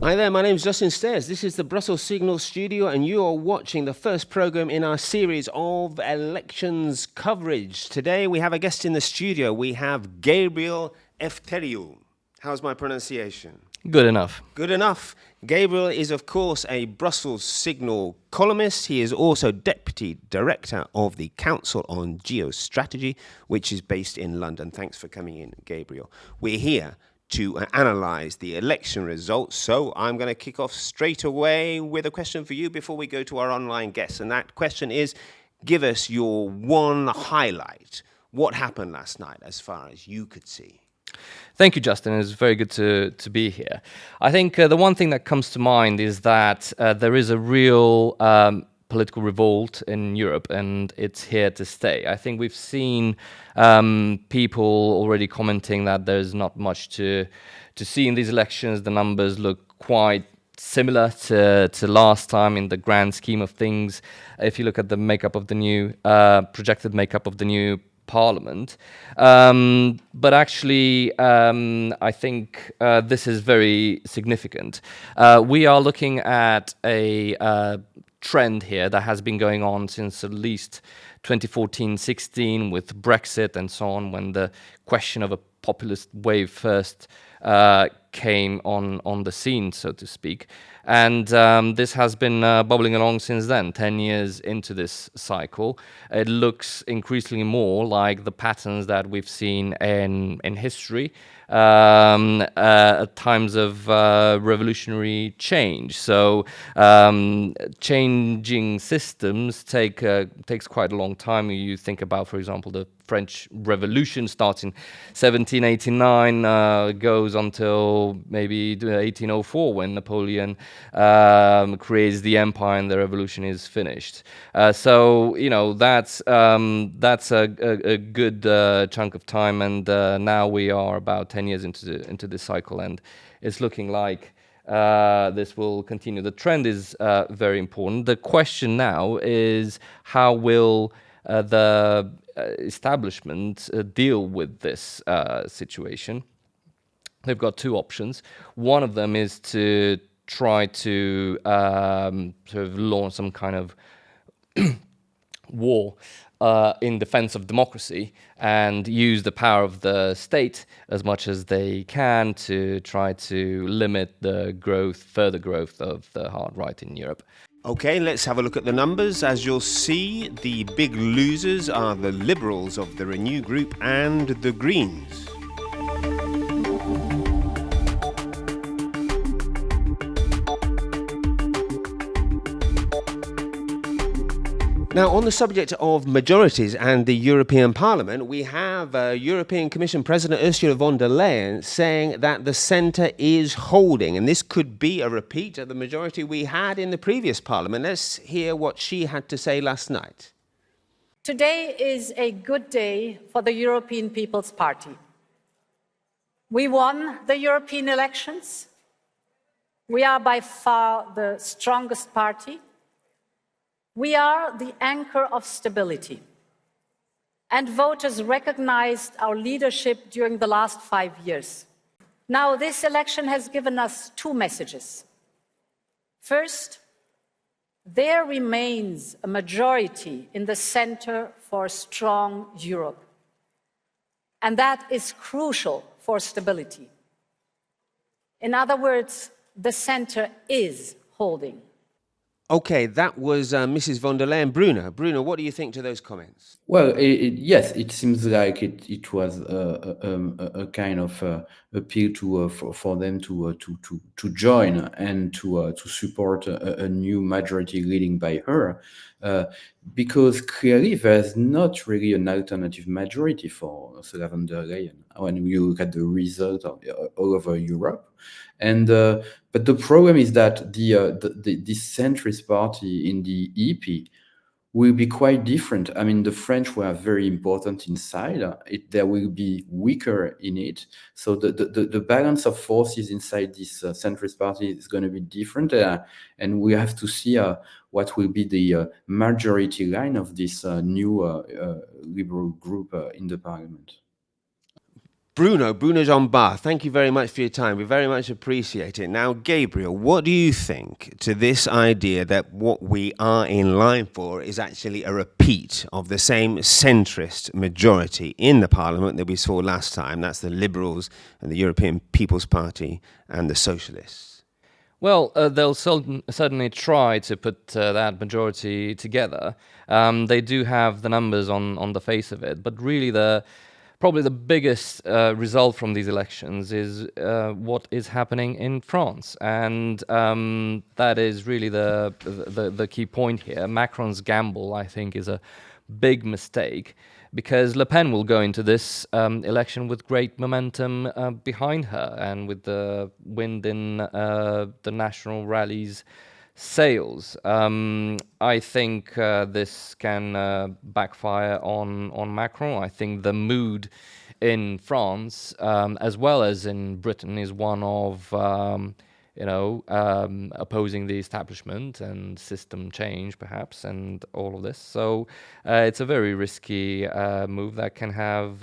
Hi there, my name is Justin Stairs. This is the Brussels Signal Studio, and you are watching the first program in our series of elections coverage. Today we have a guest in the studio. We have Gabriel Elefteriu. How's my pronunciation? Good enough. Good enough. Gabriel is, of course, a Brussels Signal columnist. He is also Deputy Director of the Council on Geostrategy, which is based in London. Thanks for coming in, Gabriel. We're here to analyse the election results. So I'm going to kick off straight away with a question for you before we go to our online guests. And that question is, give us your one highlight. What happened last night as far as you could see? Thank you, Justin. It's very good to be here. I think the one thing that comes to mind is that there is a real political revolt in Europe, and it's here to stay. I think we've seen people already commenting that there's not much to see in these elections. The numbers look quite similar to last time in the grand scheme of things. If you look at the makeup of the new projected makeup of the new Parliament, but actually I think this is very significant. We are looking at a trend here that has been going on since at least 2014-16 with Brexit and so on, when the question of a populist wave first came on the scene, so to speak. And this has been bubbling along since then, 10 years into this cycle. It looks increasingly more like the patterns that we've seen in history at times of revolutionary change. So changing systems takes quite a long time. You think about, for example, the French Revolution starts in 1789, goes until maybe 1804 when Napoleon creates the empire and the revolution is finished. So you know that's a good chunk of time, and now we are about 10 years into this cycle, and it's looking like this will continue. The trend is very important. The question now is, how will the establishment deal with this situation? They've got two options. One of them is to try to sort of launch some kind of war in defense of democracy and use the power of the state as much as they can to try to limit the further growth of the hard right in Europe. Okay, let's have a look at the numbers. As you'll see, the big losers are the Liberals of the Renew Group and the Greens. Now, on the subject of majorities and the European Parliament, we have European Commission President Ursula von der Leyen saying that the centre is holding, and this could be a repeat of the majority we had in the previous Parliament. Let's hear what she had to say last night. Today is a good day for the European People's Party. We won the European elections. We are by far the strongest party. We are the anchor of stability, and voters recognized our leadership during the last 5 years. Now, this election has given us two messages. First, there remains a majority in the center for a strong Europe, and that is crucial for stability. In other words, the center is holding. Okay, that was Mrs. von der Leyen. Bruno, what do you think to those comments? Well, yes, it seems like it was a kind of appeal for them to join and to support a new majority leading by her, because clearly there's not really an alternative majority for Ursula von der Leyen when you look at the result of all over Europe. And but the problem is that the centrist party in the EP will be quite different. I mean, the French were very important inside. There will be weaker in it. So the balance of forces inside this centrist party is going to be different. And we have to see what will be the majority line of this new liberal group in the parliament. Bruno Jeanbart, thank you very much for your time. We very much appreciate it. Now, Gabriel, what do you think to this idea that what we are in line for is actually a repeat of the same centrist majority in the parliament that we saw last time? That's the Liberals and the European People's Party and the Socialists. Well, they'll certainly try to put that majority together. They do have the numbers on the face of it, but really probably the biggest result from these elections is what is happening in France, and that is really the key point here. Macron's gamble, I think, is a big mistake, because Le Pen will go into this election with great momentum behind her, and with the wind in the National Rally's sails. I think this can backfire on Macron. I think the mood in France, as well as in Britain, is one of opposing the establishment and system change, perhaps, and all of this. So it's a very risky move that can have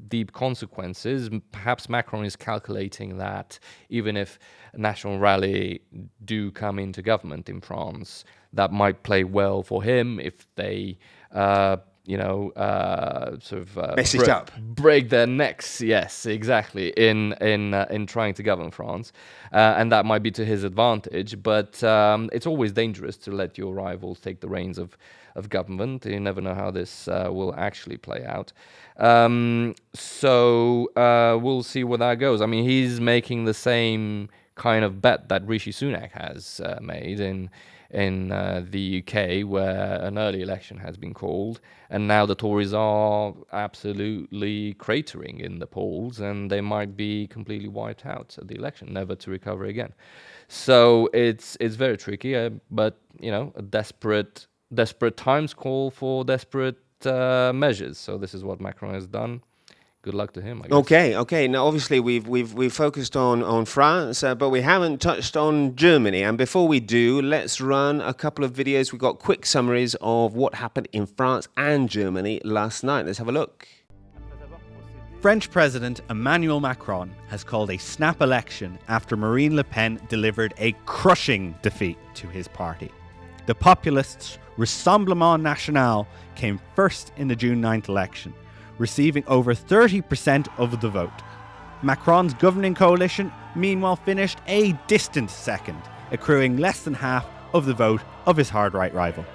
deep consequences. Perhaps Macron is calculating that even if National Rally do come into government in France, that might play well for him if they mess it up, break their necks. Yes, exactly. In trying to govern France, and that might be to his advantage. But it's always dangerous to let your rivals take the reins of government. You never know how this will actually play out. So we'll see where that goes. I mean, he's making the same kind of bet that Rishi Sunak has made in the UK, where an early election has been called, and now the Tories are absolutely cratering in the polls, and they might be completely wiped out at the election, never to recover again. So it's very tricky, but a desperate times call for desperate measures. So this is what Macron has done. Good luck to him, I guess. Okay. Now, obviously, we've focused on France, but we haven't touched on Germany. And before we do, let's run a couple of videos. We've got quick summaries of what happened in France and Germany last night. Let's have a look. French President Emmanuel Macron has called a snap election after Marine Le Pen delivered a crushing defeat to his party. The populists' Rassemblement National came first in the June 9th election, receiving over 30% of the vote. Macron's governing coalition, meanwhile, finished a distant second, accruing less than half of the vote of his hard-right rival.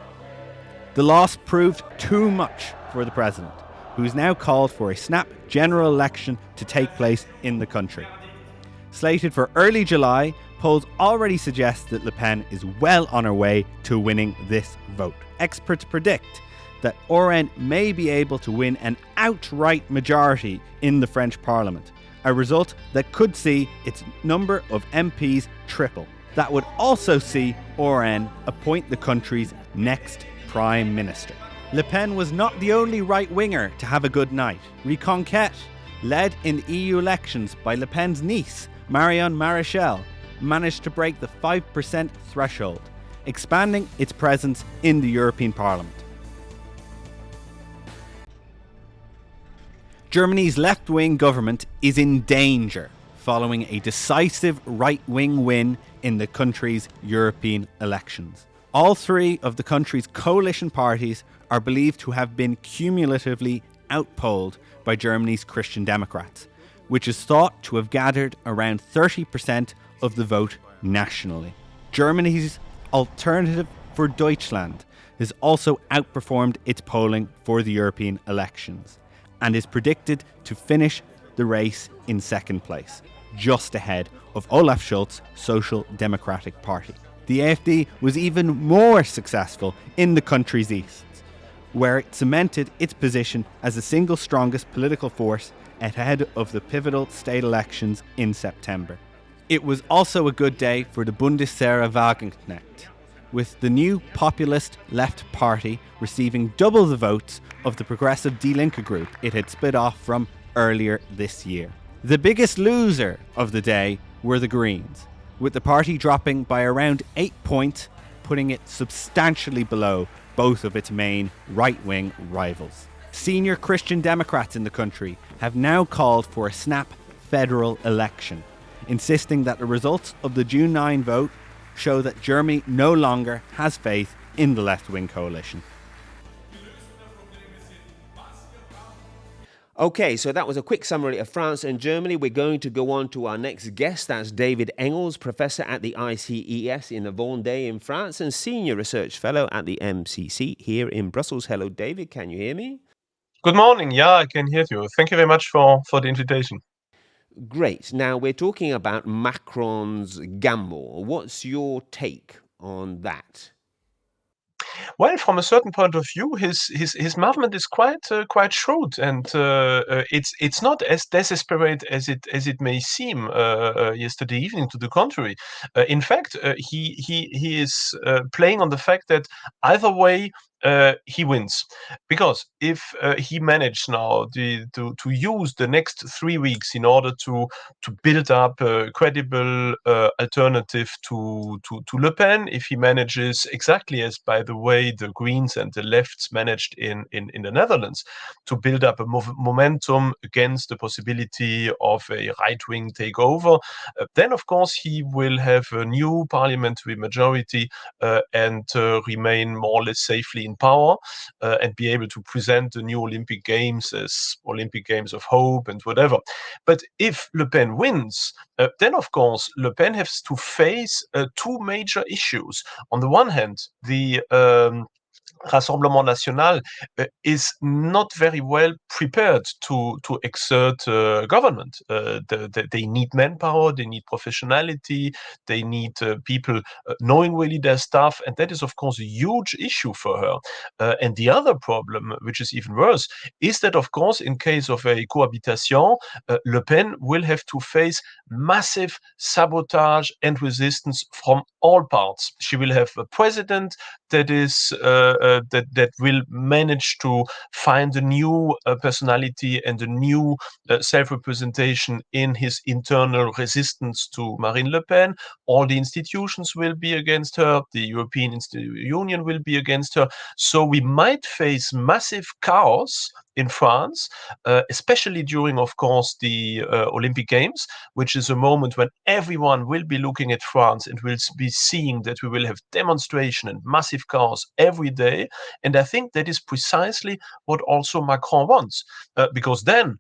The loss proved too much for the president, who's now called for a snap general election to take place in the country. Slated for early July, polls already suggest that Le Pen is well on her way to winning this vote. Experts predict that RN may be able to win an outright majority in the French Parliament, a result that could see its number of MPs triple. That would also see RN appoint the country's next Prime Minister. Le Pen was not the only right-winger to have a good night. Reconquête, led in the EU elections by Le Pen's niece, Marion Maréchal, managed to break the 5% threshold, expanding its presence in the European Parliament. Germany's left-wing government is in danger following a decisive right-wing win in the country's European elections. All three of the country's coalition parties are believed to have been cumulatively outpolled by Germany's Christian Democrats, which is thought to have gathered around 30% of the vote nationally. Germany's Alternative for Deutschland has also outperformed its polling for the European elections, and is predicted to finish the race in second place, just ahead of Olaf Scholz's Social Democratic Party. The AfD was even more successful in the country's east, where it cemented its position as the single strongest political force ahead of the pivotal state elections in September. It was also a good day for the Bundeswehr Wagenknecht, with the new populist left party receiving double the votes of the progressive Die Linke group it had split off from earlier this year. The biggest loser of the day were the Greens, with the party dropping by around 8 points, putting it substantially below both of its main right-wing rivals. Senior Christian Democrats in the country have now called for a snap federal election, insisting that the results of the June 9 vote show that Germany no longer has faith in the left-wing coalition. Okay, so that was a quick summary of France and Germany. We're going to go on to our next guest. That's David Engels, professor at the ICES in Vendée in France and senior research fellow at the MCC here in Brussels. Hello, David. Can you hear me? Good morning. Yeah, I can hear you. Thank you very much for the invitation. Great. Now, we're talking about Macron's gamble. What's your take on that? Well, from a certain point of view, his movement is quite shrewd, and it's not as desperate as it may seem yesterday evening. To the contrary, in fact, he is playing on the fact that either way he wins, because if he managed now to use the next 3 weeks in order to build up a credible alternative to Le Pen, if he manages exactly as, by the way, the Greens and the lefts managed in the Netherlands to build up a momentum against the possibility of a right-wing takeover, then of course he will have a new parliamentary majority and remain more or less safely in power and be able to present the new Olympic Games as Olympic Games of hope and whatever. But if Le Pen wins, then of course Le Pen has to face two major issues. On the one hand, the Rassemblement National is not very well prepared to exert government. They need manpower, they need professionality, they need people knowing really their stuff, and that is of course a huge issue for her. And the other problem, which is even worse, is that of course in case of a cohabitation, Le Pen will have to face massive sabotage and resistance from all parts. She will have a president that is that will manage to find a new personality and a new self-representation in his internal resistance to Marine Le Pen. All the institutions will be against her. The European Union will be against her. So we might face massive chaos in France, especially during, of course, the Olympic Games, which is a moment when everyone will be looking at France and will be seeing that we will have demonstration and massive chaos every day. And I think that is precisely what also Macron wants, because then,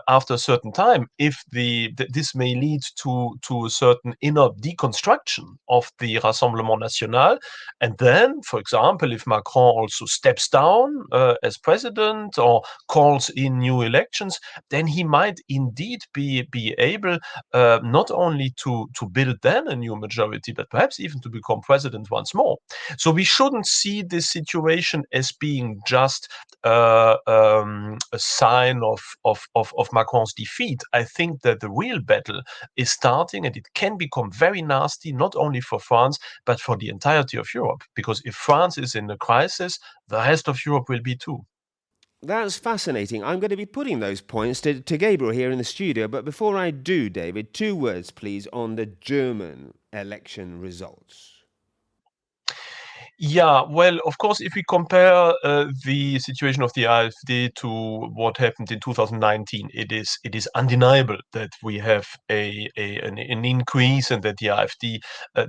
after a certain time, if this may lead to a certain inner deconstruction of the Rassemblement National, and then, for example, if Macron also steps down as president or calls in new elections, then he might indeed be able not only to build then a new majority, but perhaps even to become president once more. So we shouldn't see this situation as being just a sign of Macron's defeat. I think that the real battle is starting, and it can become very nasty, not only for France, but for the entirety of Europe. Because if France is in a crisis, the rest of Europe will be too. That's fascinating. I'm going to be putting those points to Gabriel here in the studio. But before I do, David, 2 words, please, on the German election results. Yeah, well, of course, if we compare the situation of the AfD to what happened in 2019, it is undeniable that we have an increase, and that the AfD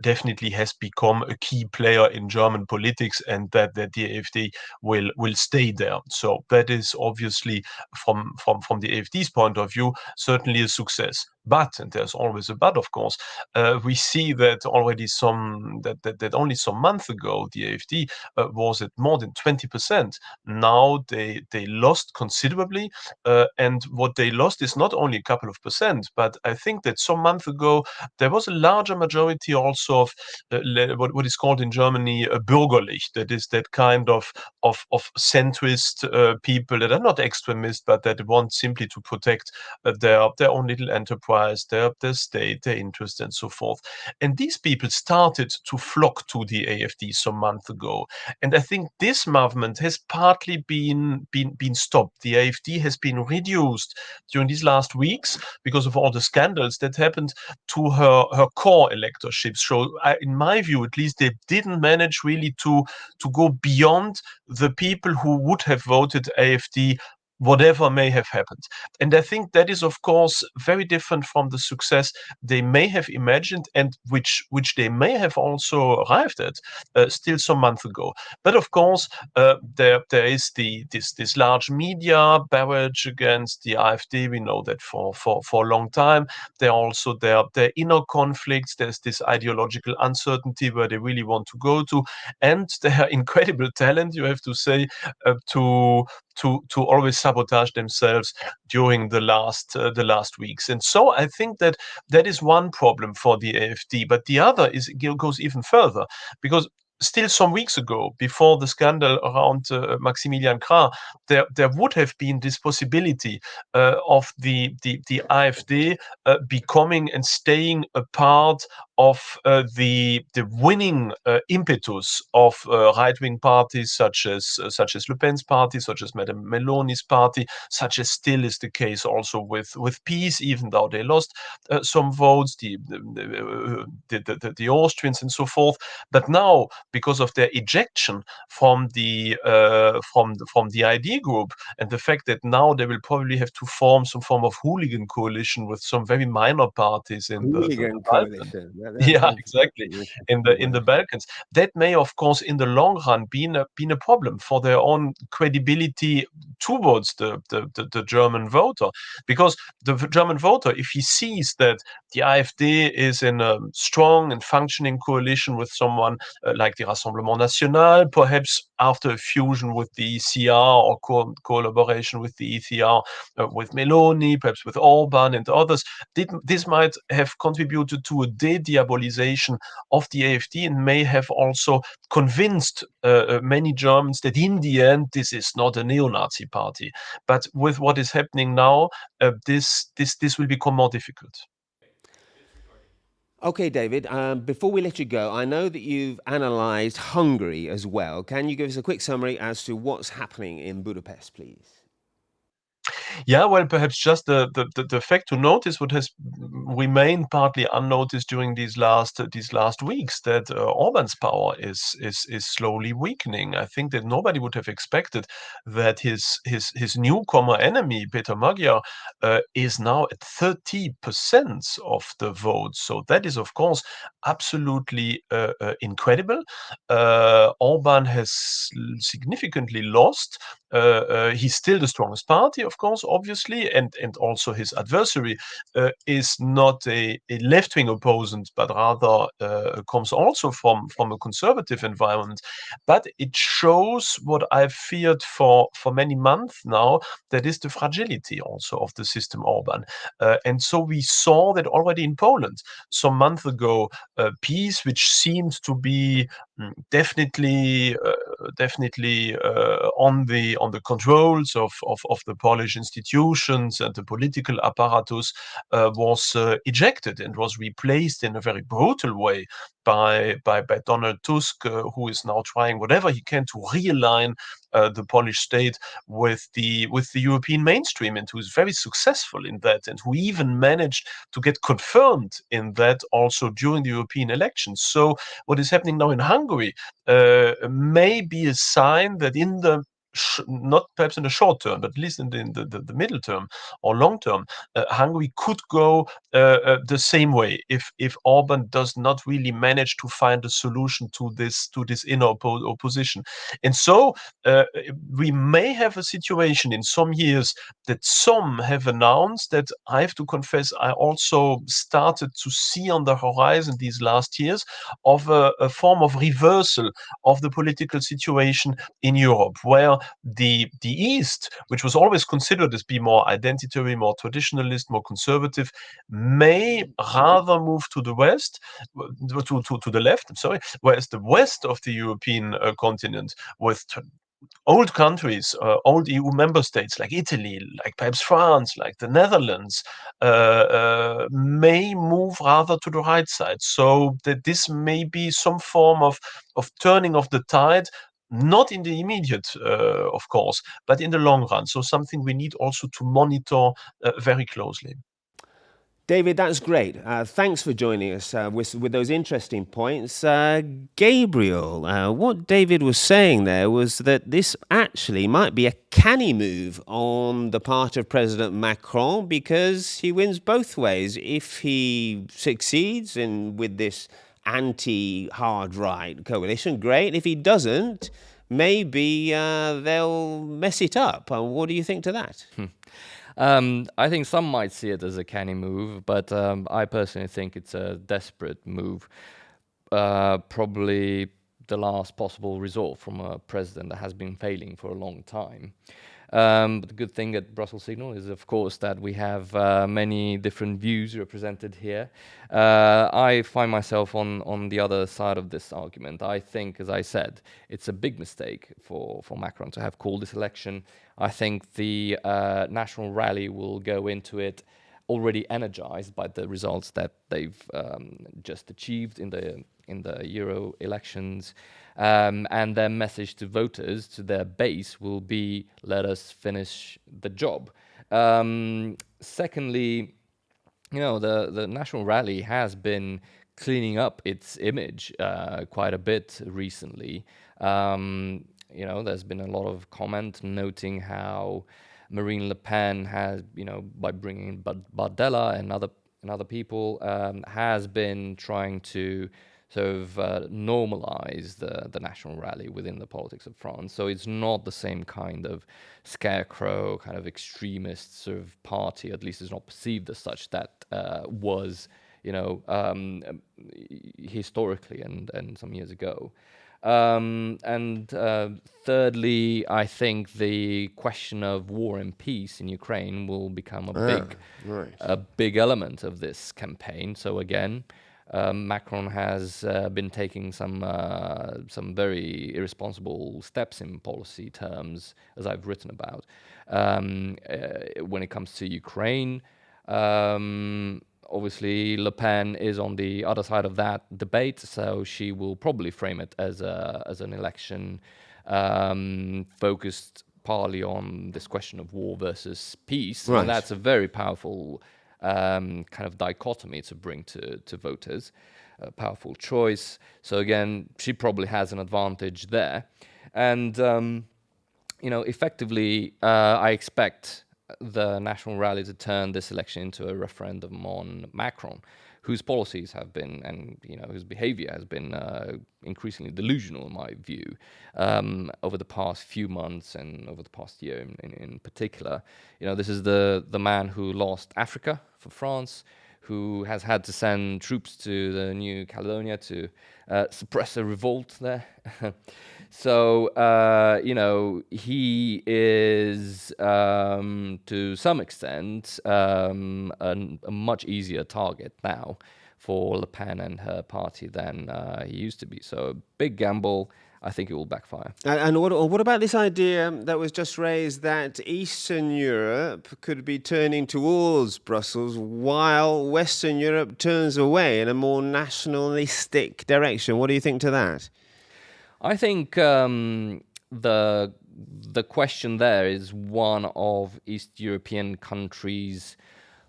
definitely has become a key player in German politics, and that the AfD will stay there. So that is obviously from the AfD's point of view certainly a success. But, and there's always a but, of course, we see that already that only some months ago the AfD was at more than 20%. Now they lost considerably, and what they lost is not only a couple of percent, but I think that some months ago there was a larger majority also of what is called in Germany a bürgerlich, that is that kind of centrist people that are not extremist, but that want simply to protect their own little enterprise sacrifice their state, their interest, and so forth. And these people started to flock to the AfD some months ago. And I think this movement has partly been stopped. The AfD has been reduced during these last weeks because of all the scandals that happened to her core electorship. So in my view, at least, they didn't manage really to go beyond the people who would have voted AfD whatever may have happened. And I think that is, of course, very different from the success they may have imagined, and which they may have also arrived at still some months ago. But of course, there is this large media barrage against the AfD. We know that for a long time. There are also their inner conflicts. There's this ideological uncertainty where they really want to go to, and their incredible talent, you have to say, to always sabotage themselves during the last weeks. And so I think that is one problem for the AfD. But the other goes even further, because still some weeks ago, before the scandal around Maximilian Krah, there would have been this possibility of the AfD becoming and staying a part of the winning impetus of right-wing parties such as Le Pen's party, such as Madame Meloni's party, such as still is the case also with PiS, even though they lost some votes, the Austrians and so forth. But now, because of their ejection from the ID group, and the fact that now they will probably have to form some form of hooligan coalition with some very minor parties in the Hooligan Balkans. coalition. Yeah, exactly. In the Balkans, that may, of course, in the long run, been a problem for their own credibility towards the German voter, because the German voter, if he sees that the AfD is in a strong and functioning coalition with someone like the Rassemblement National, perhaps after a fusion with the ECR or collaboration with the ECR, with Meloni, perhaps with Orban and others, this might have contributed to a de-diabolization of the AfD, and may have also convinced many Germans that in the end this is not a neo-Nazi party. But with what is happening now, this will become more difficult. Okay, David, before we let you go, I know that you've analysed Hungary as well. Can you give us a quick summary as to what's happening in Budapest, please? Yeah, well, perhaps just the fact to notice what has remained partly unnoticed during these last weeks, that Orban's power is slowly weakening. I think that nobody would have expected that his newcomer enemy, Peter Magyar, is now at 30% of the votes. So that is, of course, absolutely incredible. Orban has significantly lost. He's still the strongest party, of course, obviously, and also his adversary is not a left-wing opponent, but rather comes also from a conservative environment. But it shows what I've feared for many months now, that is the fragility also of the system Orban. And so we saw that already in Poland some months ago. PiS, which seemed to be definitely on the controls of the Polish institutions and the political apparatus, was ejected and was replaced in a very brutal way by Donald Tusk, who is now trying whatever he can to realign the Polish state with the European mainstream, and who is very successful in that, and who even managed to get confirmed in that also during the European elections. So what is happening now in Hungary may be a sign that in the not perhaps in the short term, but at least in the middle term or long term, Hungary could go the same way if Orban does not really manage to find a solution to this inner opposition. And so we may have a situation in some years that some have announced, that I have to confess I also started to see on the horizon these last years, of a form of reversal of the political situation in Europe, where the East, which was always considered as being more identitary, more traditionalist, more conservative, may rather move to the West, to the left, I'm sorry, whereas the West of the European continent, with old countries, old EU member states like Italy, like perhaps France, like the Netherlands, may move rather to the right side. So that this may be some form of turning of the tide, not in the immediate, of course, but in the long run. So something we need also to monitor very closely. David, that's great. Thanks for joining us with those interesting points. Gabriel, what David was saying there was that this actually might be a canny move on the part of President Macron because he wins both ways. If he succeeds with this anti-hard right coalition, great. If he doesn't, maybe they'll mess it up. What do you think to that? I think some might see it as a canny move, but I personally think it's a desperate move. Probably the last possible resort from a president that has been failing for a long time. But the good thing at Brussels Signal is, of course, that we have many different views represented here. I find myself on the other side of this argument. I think, as I said, it's a big mistake for Macron to have called this election. I think the national rally will go into it already energized by the results that they've just achieved in the Euro elections. And their message to voters, to their base, will be, let us finish the job. Secondly, the National Rally has been cleaning up its image quite a bit recently. There's been a lot of comment noting how Marine Le Pen has, by bringing in Bardella and other people, has been trying to sort of normalize the National Rally within the politics of France. So it's not the same kind of scarecrow, kind of extremist sort of party, at least it's not perceived as such, that was, historically and some years ago. Thirdly, I think the question of war and peace in Ukraine will become a big element of this campaign. So again, Macron has been taking some very irresponsible steps in policy terms, as I've written about. When it comes to Ukraine, obviously Le Pen is on the other side of that debate, so she will probably frame it as an election focused partly on this question of war versus peace. Right. And that's a very powerful kind of dichotomy to bring to voters, a powerful choice. So again, she probably has an advantage there. And, effectively, I expect the National Rally to turn this election into a referendum on Macron, whose policies have been, and whose behavior has been increasingly delusional, in my view, over the past few months and over the past year in particular. This is the man who lost Africa for France, who has had to send troops to the New Caledonia to suppress a revolt there. So, he is, to some extent, a much easier target now for Le Pen and her party than he used to be. So, a big gamble. I think it will backfire. And what about this idea that was just raised that Eastern Europe could be turning towards Brussels while Western Europe turns away in a more nationalistic direction? What do you think to that? I think the question there is one of East European countries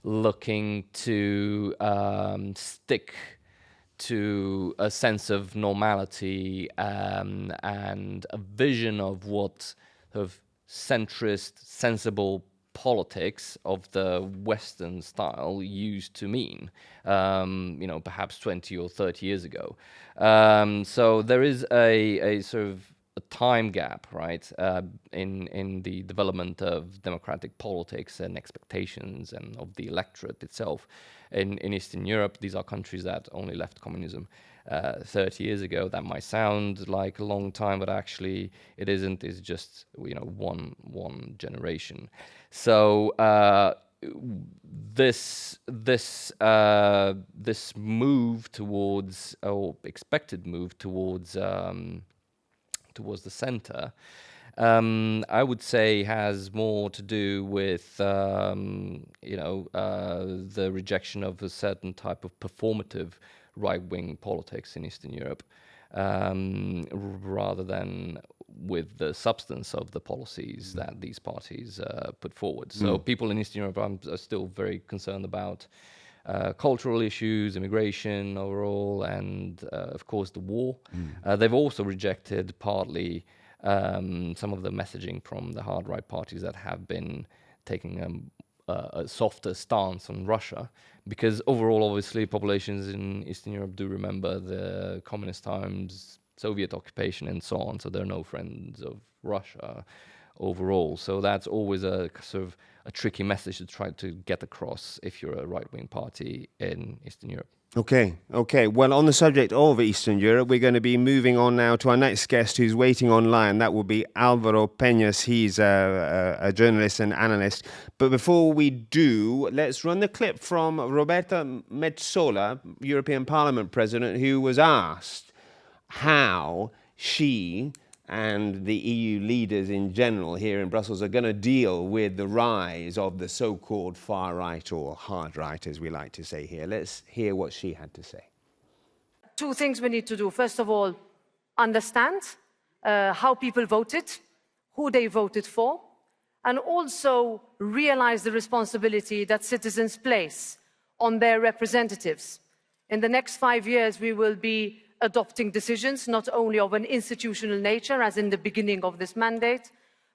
looking to stick to a sense of normality and a vision of what sort of centrist, sensible politics of the Western style used to mean, perhaps 20 or 30 years ago. So there is a sort of a time gap, right, in the development of democratic politics and expectations and of the electorate itself. In Eastern Europe, these are countries that only left communism 30 years ago. That might sound like a long time, but actually it isn't. It's just one generation. So this move towards, or expected move towards the center, I would say has more to do with the rejection of a certain type of performative right-wing politics in Eastern Europe, rather than with the substance of the policies that these parties put forward. So people in Eastern Europe are still very concerned about cultural issues, immigration overall, and of course the war. They've also rejected partly some of the messaging from the hard right parties that have been taking a softer stance on Russia, because overall, obviously, populations in Eastern Europe do remember the communist times, Soviet occupation, and so on. So they're no friends of Russia overall. So that's always a sort of a tricky message to try to get across if you're a right-wing party in Eastern Europe. Okay. Well, on the subject of Eastern Europe, we're going to be moving on now to our next guest who's waiting online. That will be Alvaro Peñas. He's a journalist and analyst. But before we do, let's run the clip from Roberta Metsola, European Parliament President, who was asked how she and the EU leaders in general here in Brussels are going to deal with the rise of the so-called far right, or hard right, as we like to say here. Let's hear what she had to say. Two things we need to do. First of all, understand how people voted, who they voted for, and also realize the responsibility that citizens place on their representatives. In the next 5 years, we will be adopting decisions not only of an institutional nature, as in the beginning of this mandate,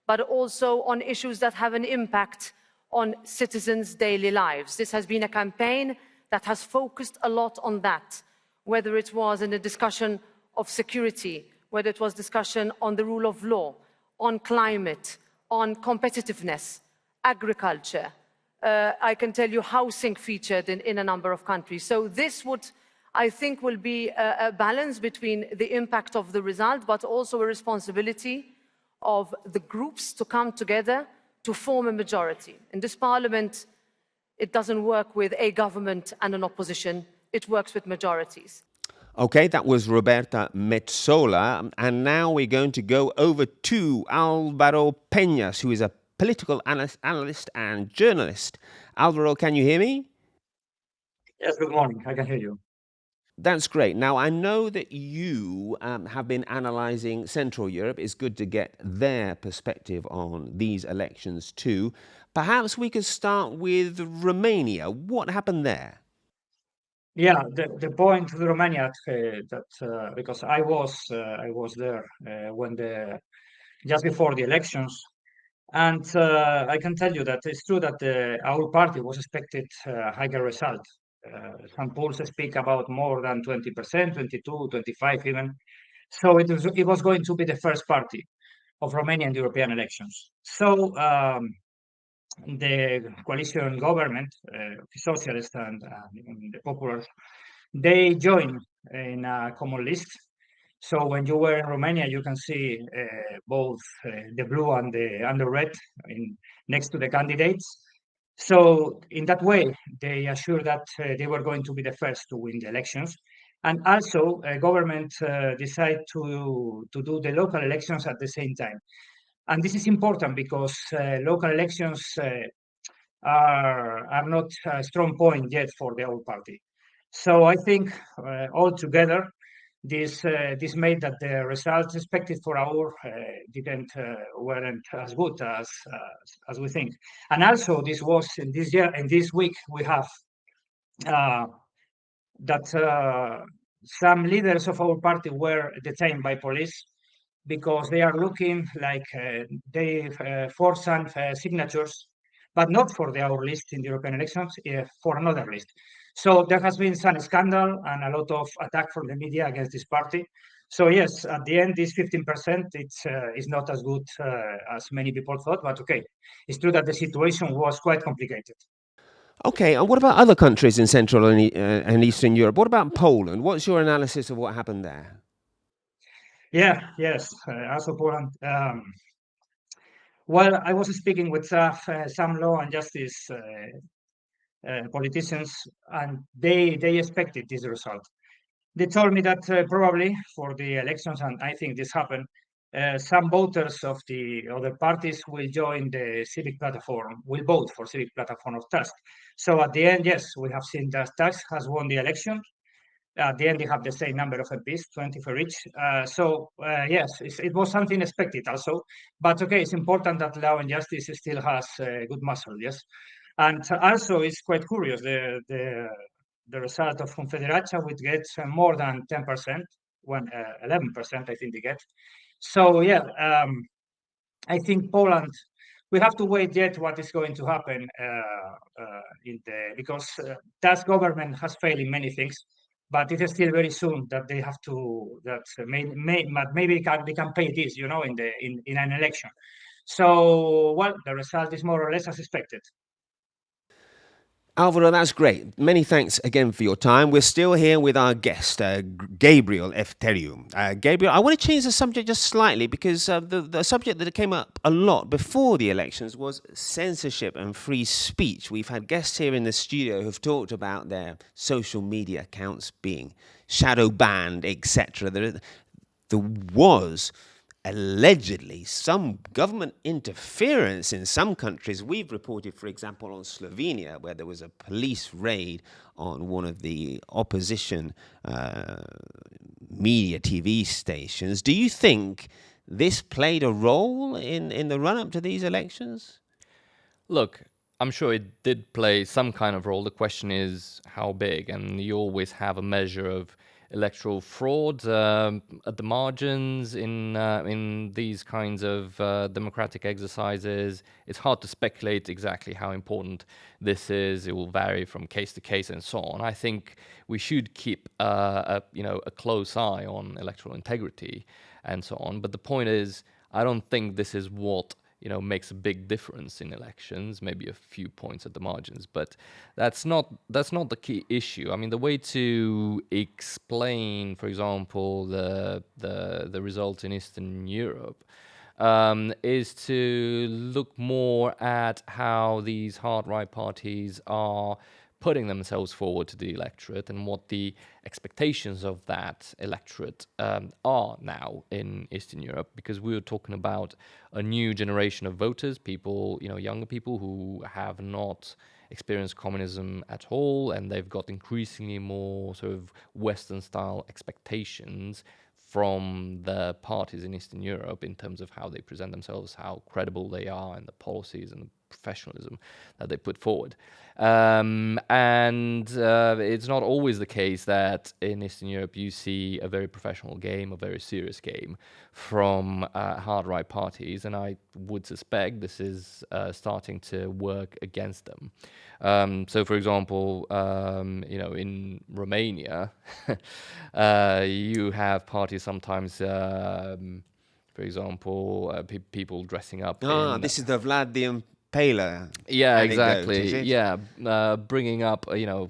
but also on issues that have an impact on citizens' daily lives. This has been a campaign that has focused a lot on that, whether it was in a discussion of security, whether it was discussion on the rule of law, on climate, on competitiveness, agriculture. I can tell you housing featured in a number of countries. So this would, I think, will be a balance between the impact of the result, but also a responsibility of the groups to come together to form a majority. In this parliament, it doesn't work with a government and an opposition. It works with majorities. Okay, that was Roberta Metsola. And now we're going to go over to Alvaro Peñas, who is a political analyst and journalist. Alvaro, can you hear me? Yes, good morning. I can hear you. That's great. Now, I know that you have been analysing Central Europe. It's good to get their perspective on these elections too. Perhaps we could start with Romania. What happened there? Yeah, the point with Romania because I was there when just before the elections, and I can tell you that it's true that our party was expected higher result. Some polls speak about more than 20%, 22, 25 even. So it was going to be the first party of Romanian European elections. So the coalition government, socialists and the populars, they joined in a common list. So when you were in Romania, you can see both the blue and the red next to the candidates. So in that way, they assured that they were going to be the first to win the elections. And also, government decided to do the local elections at the same time. And this is important because local elections are not a strong point yet for the old party. So I think altogether, this made that the results expected for our weren't as good as we think. And also, this was in this year and this week we have that some leaders of our party were detained by police because they are looking like they forced some signatures, but not for our list in the European elections, for another list. So there has been some scandal and a lot of attack from the media against this party. So yes, at the end, this 15% is not as good as many people thought, but okay, it's true that the situation was quite complicated. Okay, and what about other countries in Central and Eastern Europe? What about Poland? What's your analysis of what happened there? Yes, also Poland. Well, I was speaking with some law and justice politicians, and they expected this result. They told me that probably for the elections, and I think this happened, some voters of the other parties will join the civic platform, will vote for civic platform of Tusk. So at the end, yes, we have seen that Tusk has won the election. At the end, they have the same number of MPs, 20 for each. Yes, it was something expected also. But okay, it's important that Law and Justice still has good muscle, yes. And also, it's quite curious, the result of Confederacia, which gets more than 10%, 11%, I think they get. So, yeah, I think Poland, we have to wait yet what is going to happen because that government has failed in many things, but it is still very soon that they have to maybe they can pay this, in an election. So well, the result is more or less as expected. Alvaro, that's great. Many thanks again for your time. We're still here with our guest, Gabriel Elefteriu. Gabriel, I want to change the subject just slightly because the subject that came up a lot before the elections was censorship and free speech. We've had guests here in the studio who've talked about their social media accounts being shadow banned, etc. There was allegedly some government interference in some countries. We've reported, for example, on Slovenia, where there was a police raid on one of the opposition media TV stations. Do you think this played a role in the run-up to these elections? Look, I'm sure it did play some kind of role. The question is how big, and you always have a measure of electoral fraud at the margins in these kinds of democratic exercises. It's hard to speculate exactly how important this is. It will vary from case to case and so on. I think we should keep a close eye on electoral integrity and so on. But the point is, I don't think this is what makes a big difference in elections, maybe a few points at the margins, but that's not the key issue. I mean, the way to explain, for example, the results in Eastern Europe is to look more at how these hard right parties are putting themselves forward to the electorate and what the expectations of that electorate are now in Eastern Europe, because we were talking about a new generation of voters, people, younger people who have not experienced communism at all, and they've got increasingly more sort of Western-style expectations from the parties in Eastern Europe in terms of how they present themselves, how credible they are, and the policies and the professionalism that they put forward. It's not always the case that in Eastern Europe you see a very professional game, a very serious game from hard right parties, and I would suspect this is starting to work against them. So, for example, in Romania, you have parties sometimes, for example, people dressing up. This is the Vlad the Impaler. Yeah, anecdote, exactly. Yeah, bringing up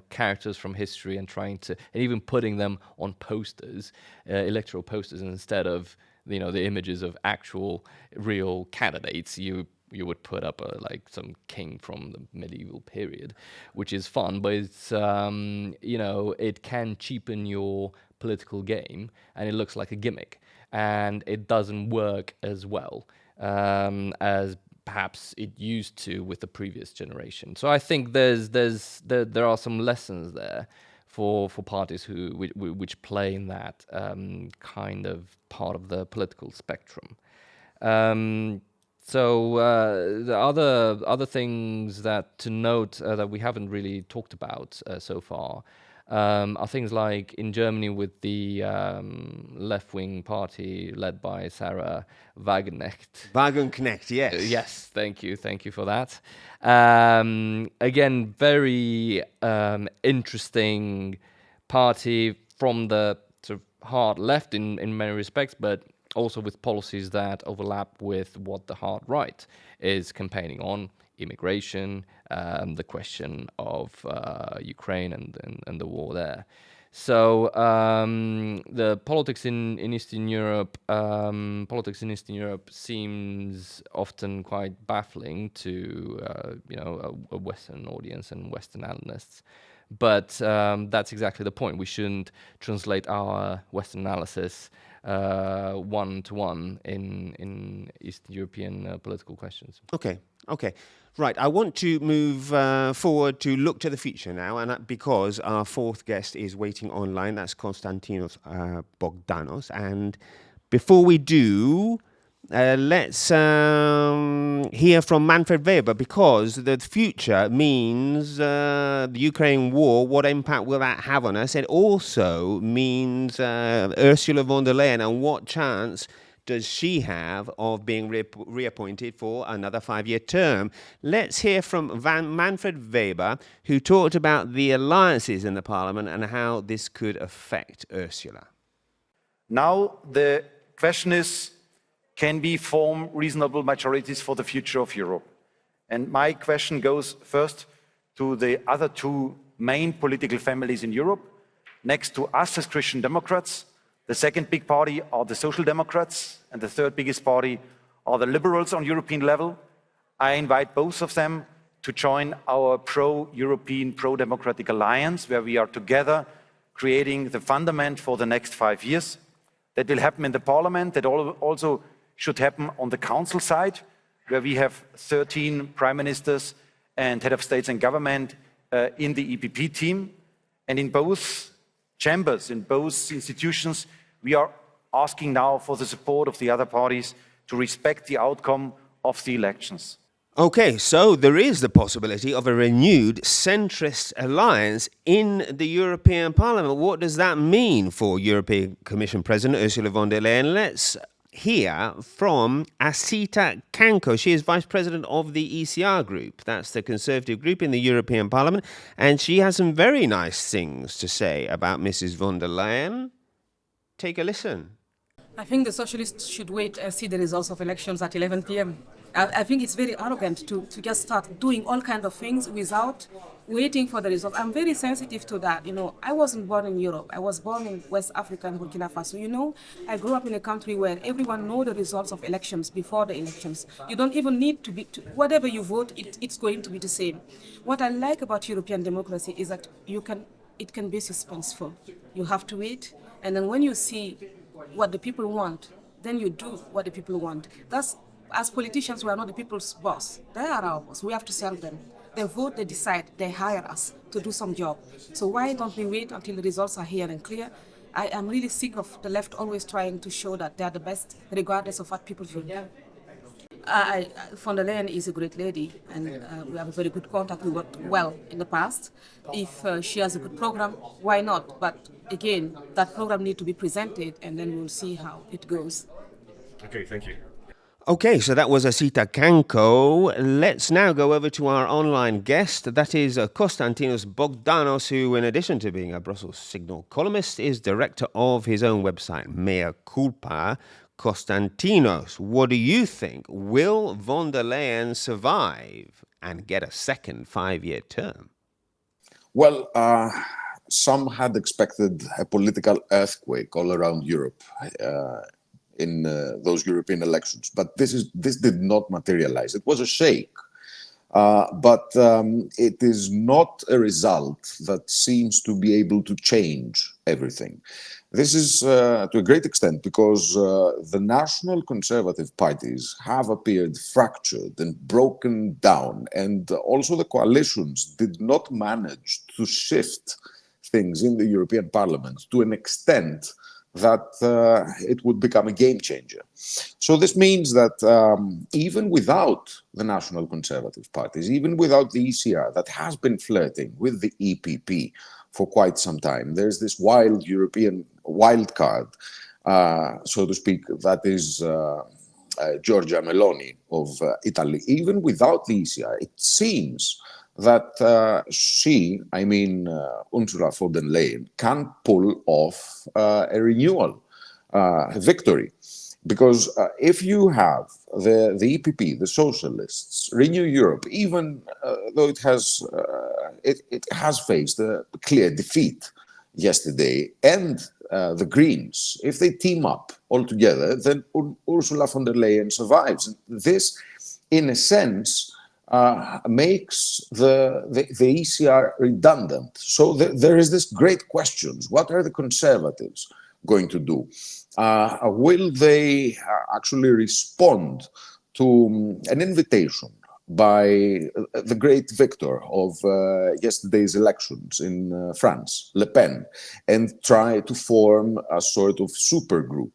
characters from history and trying to, and even putting them on posters, electoral posters, instead of the images of actual real candidates. You would put up like some king from the medieval period, which is fun, but it's it can cheapen your political game, and it looks like a gimmick, and it doesn't work as well as perhaps it used to with the previous generation. So I think there are some lessons there for parties which play in that kind of part of the political spectrum. So the other things that to note that we haven't really talked about so far are things like in Germany with the left-wing party led by Sarah Wagenknecht. Wagenknecht, yes. Yes, thank you for that. Again, very interesting party from the sort of hard left in many respects, but also with policies that overlap with what the hard right is campaigning on: immigration, the question of Ukraine and the war there. So the politics in Eastern Europe, seems often quite baffling to a Western audience and Western analysts. But that's exactly the point. We shouldn't translate our Western analysis one-to-one in Eastern European political questions. Okay. Right, I want to move forward to look to the future now, and because our fourth guest is waiting online, that's Konstantinos Bogdanos. And before we do, let's hear from Manfred Weber, because the future means the Ukraine war. What impact will that have on us? It also means Ursula von der Leyen, and what chance does she have of being reappointed for another 5-year term? Let's hear from Manfred Weber, who talked about the alliances in the parliament and how this could affect Ursula. Now the question is, can we form reasonable majorities for the future of Europe? And my question goes first to the other two main political families in Europe. Next to us as Christian Democrats, the second big party are the Social Democrats, and the third biggest party are the Liberals on European level. I invite both of them to join our pro-European, pro-democratic alliance, where we are together creating the fundament for the next 5 years. That will happen in the parliament. That also should happen on the council side, where we have 13 prime ministers and head of states and government in the EPP team. And in both chambers, in both institutions, we are asking now for the support of the other parties to respect the outcome of the elections. Okay, so there is the possibility of a renewed centrist alliance in the European Parliament. What does that mean for European Commission President Ursula von der Leyen? Let's hear from Asita Kanko. She is Vice President of the ECR group. That's the Conservative group in the European Parliament. And she has some very nice things to say about Mrs. von der Leyen. Take a listen. I think the socialists should wait and see the results of elections at 11 p.m. I think it's very arrogant to just start doing all kinds of things without waiting for the result. I'm very sensitive to that. I wasn't born in Europe. I was born in West Africa and Burkina Faso. I grew up in a country where everyone knows the results of elections before the elections. You don't even need whatever you vote, it's going to be the same. What I like about European democracy is that it can be suspenseful. You have to wait, and then when you see what the people want, then you do what the people want. As politicians, we are not the people's boss. They are our boss. We have to serve them. They vote, they decide, they hire us to do some job. So why don't we wait until the results are here and clear? I am really sick of the left always trying to show that they are the best, regardless of what people think. Von der Leyen is a great lady, and we have a very good contact. We worked well in the past. If she has a good program, why not? But again, that program needs to be presented, and then we'll see how it goes. Okay, thank you. Okay, so that was Asita Kanko. Let's now go over to our online guest. That is Konstantinos Bogdanos, who, in addition to being a Brussels Signal columnist, is director of his own website, Mea Culpa. Konstantinos, what do you think? Will von der Leyen survive and get a second 5-year term? Well, some had expected a political earthquake all around Europe in those European elections, but this did not materialize. It was a shake, but it is not a result that seems to be able to change everything. This is to a great extent because the national conservative parties have appeared fractured and broken down, and also the coalitions did not manage to shift things in the European Parliament to an extent that it would become a game changer. So this means that even without the national conservative parties, even without the ECR that has been flirting with the EPP for quite some time, there's this wild European wild card, so to speak, that is Giorgia Meloni of Italy. Even without the ECR, it seems that Ursula von der Leyen, can pull off a renewal, a victory. Because if you have the EPP, the Socialists, Renew Europe, even though it has faced a clear defeat yesterday, and the Greens, if they team up all together, then Ursula von der Leyen survives. This, in a sense, makes the ECR redundant. So there is this great questions. What are the Conservatives going to do? Will they actually respond to an invitation by the great victor of yesterday's elections in France, Le Pen, and try to form a sort of supergroup?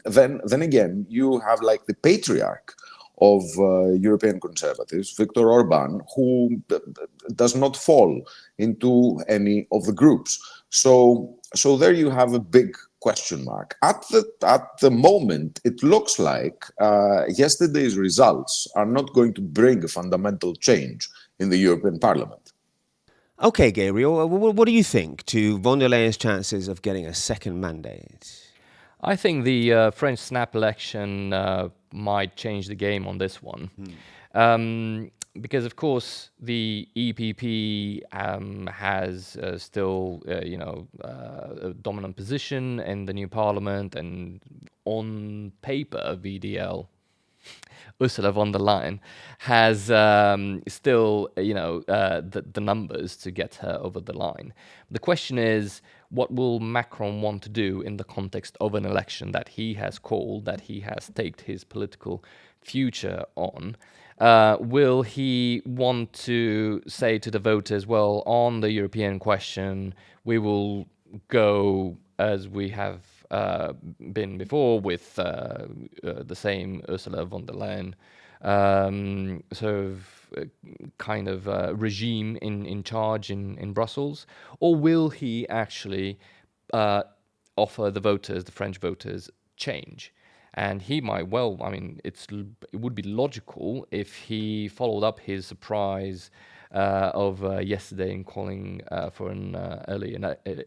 Then again, you have like the patriarch of European conservatives, Viktor Orban, who does not fall into any of the groups. So there you have a big question mark. At the moment, it looks like yesterday's results are not going to bring a fundamental change in the European Parliament. Okay, Gabriel, what do you think to von der Leyen's chances of getting a second mandate? I think the French snap election might change the game on this one. Because, of course, the EPP has still, a dominant position in the new parliament, and on paper, VDL, Ursula von der Leyen, has still, the numbers to get her over the line. The question is, what will Macron want to do in the context of an election that he has called, that he has staked his political future on? Will he want to say to the voters, well, on the European question, we will go as we have been before with the same Ursula von der Leyen regime in charge in Brussels? Or will he actually offer the voters, the French voters, change? And he might well, it would be logical if he followed up his surprise of yesterday in calling for an early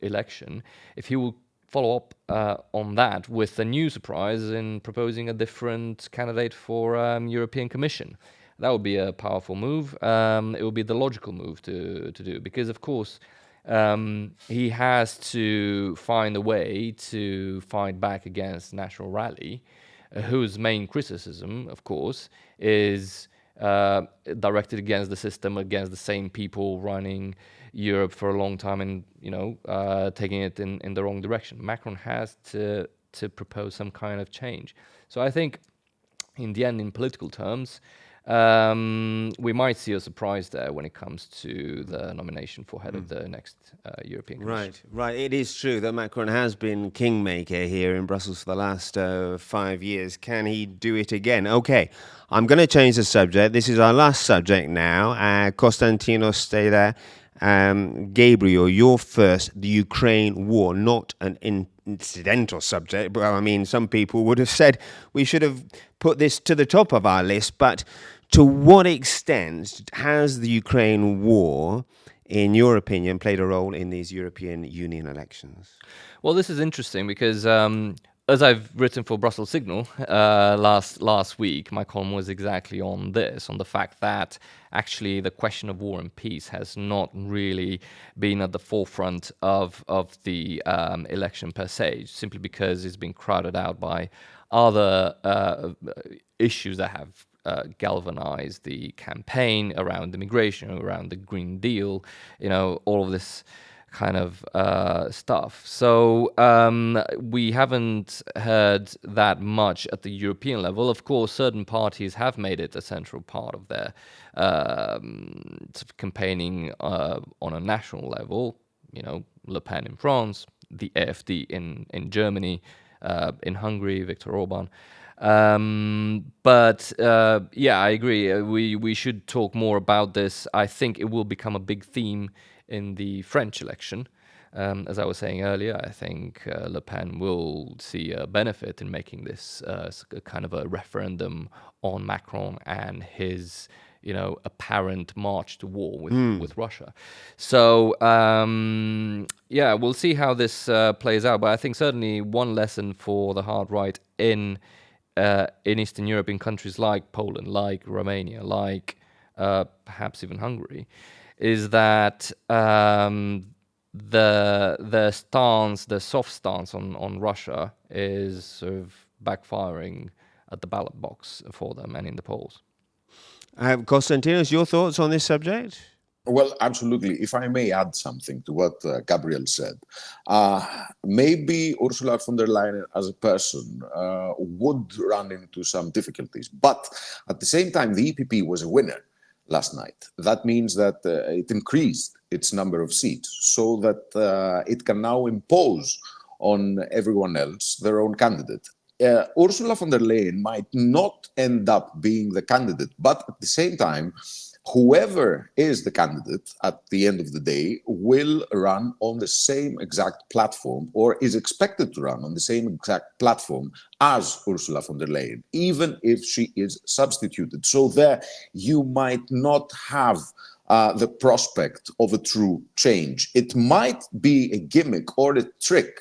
election, if he will follow up on that with a new surprise in proposing a different candidate for European Commission. That would be a powerful move. It would be the logical move to do, because, of course, he has to find a way to fight back against National Rally, whose main criticism, of course, is directed against the system, against the same people running Europe for a long time and, taking it in the wrong direction. Macron has to propose some kind of change. So I think, in the end, in political terms, we might see a surprise there when it comes to the nomination for head of the next European Commission. Right. It is true that Macron has been kingmaker here in Brussels for the last 5 years. Can he do it again? Okay, I'm going to change the subject. This is our last subject now. Konstantinos, stay there. Gabriel, you're first. The Ukraine war, not an incidental subject, but some people would have said we should have put this to the top of our list, but to what extent has the Ukraine war, in your opinion, played a role in these European Union elections? Well, this is interesting because as I've written for Brussels Signal last week, my column was exactly on this, on the fact that actually the question of war and peace has not really been at the forefront of the election per se, simply because it's been crowded out by other issues that have galvanized the campaign around immigration, around the Green Deal, all of this kind of stuff. So we haven't heard that much at the European level. Of course, certain parties have made it a central part of their campaigning on a national level. Le Pen in France, the AfD in Germany, in Hungary, Viktor Orban. But I agree. We should talk more about this. I think it will become a big theme in the French election. As I was saying earlier, I think Le Pen will see a benefit in making this kind of a referendum on Macron and his, apparent march to war with Russia. So, we'll see how this plays out. But I think certainly one lesson for the hard right in Eastern Europe, in countries like Poland, like Romania, like perhaps even Hungary, is that the soft stance on Russia is sort of backfiring at the ballot box for them and in the polls. Konstantinos, your thoughts on this subject? Well, absolutely. If I may add something to what Gabriel said, maybe Ursula von der Leyen as a person would run into some difficulties. But at the same time, the EPP was a winner last night. That means that it increased its number of seats so that it can now impose on everyone else their own candidate. Ursula von der Leyen might not end up being the candidate, but at the same time, whoever is the candidate at the end of the day will run on the same exact platform, or is expected to run on the same exact platform as Ursula von der Leyen, even if she is substituted. So there you might not have the prospect of a true change. It might be a gimmick or a trick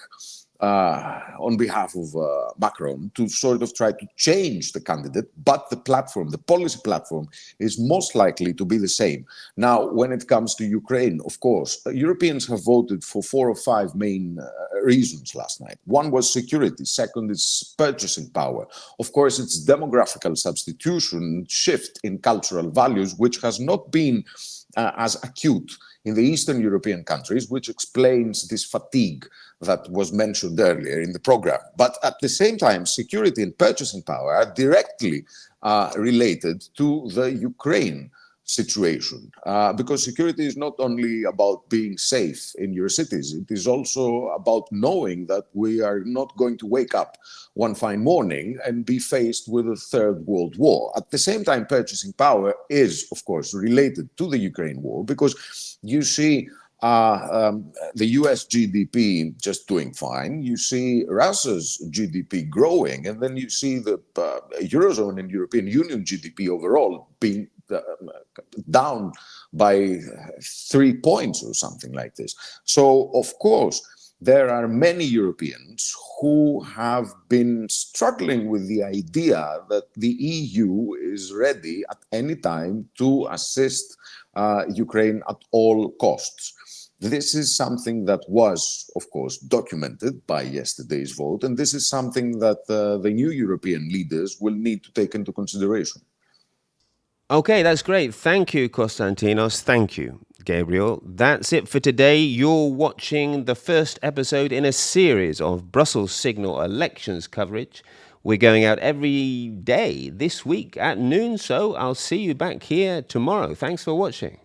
on behalf of Macron to sort of try to change the candidate, but the platform, the policy platform, is most likely to be the same. Now, when it comes to Ukraine, of course, Europeans have voted for 4 or 5 main reasons last night. One was security. Second is purchasing power. Of course, it's demographical substitution, shift in cultural values, which has not been as acute in the Eastern European countries, which explains this fatigue that was mentioned earlier in the program. But at the same time, security and purchasing power are directly related to the Ukraine situation, because security is not only about being safe in your cities, it is also about knowing that we are not going to wake up one fine morning and be faced with a third world war. At the same time, purchasing power is, of course, related to the Ukraine war, because you see the US GDP just doing fine, you see Russia's GDP growing, and then you see the Eurozone and European Union GDP overall being down by 3 points or something like this. So, of course, there are many Europeans who have been struggling with the idea that the EU is ready at any time to assist Ukraine at all costs. This is something that was, of course, documented by yesterday's vote, and this is something that the new European leaders will need to take into consideration. Okay, that's great. Thank you, Konstantinos. Thank you, Gabriel. That's it for today. You're watching the first episode in a series of Brussels Signal elections coverage. We're going out every day this week at noon, so I'll see you back here tomorrow. Thanks for watching.